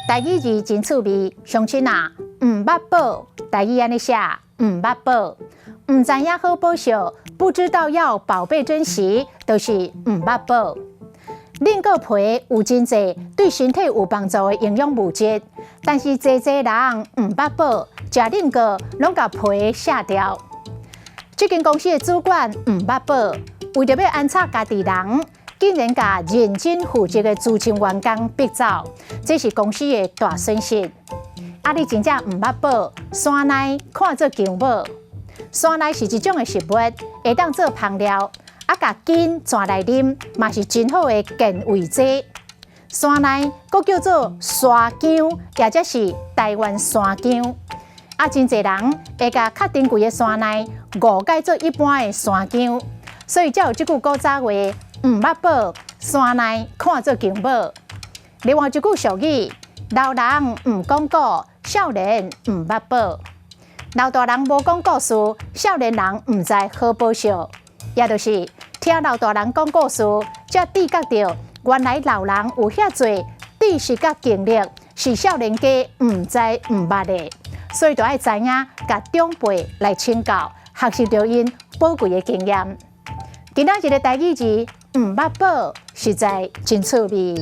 台语字真趣味，乡亲啊，毋捌宝，台语安尼写，毋捌宝，毋知影好保守，不知道要宝贝珍惜，就是毋捌宝。恁个皮有真济对身体有帮助的营养物质，但是济人毋捌宝，食恁个拢甲皮卸掉。这间公司的主管毋捌宝，为着要安插家己人。竟然甲认真负责的资深员工逼走，这是公司的大损失。你真正毋捌宝，山内看做姜母，山内是一种的食物，会当做香料，甲筋抓来啉，嘛是真好的健胃剂。山内佫叫做山姜，或者是台湾山姜。真侪人会甲较珍贵的山内误解做一般的山姜，所以才有这句古早话。毋捌宝，山内看做姜母。另外一句俗语：老人毋讲古，少年毋捌宝。老大人无讲故事，少年人毋知好保守。也就是听老大人讲故事，才知觉到原来老人有遐侪知识甲经历，是少年家毋知毋捌的。所以就要知影，甲长辈来请教，学习到因宝贵的经验。今仔日的台语字。毋捌宝，实在真趣味。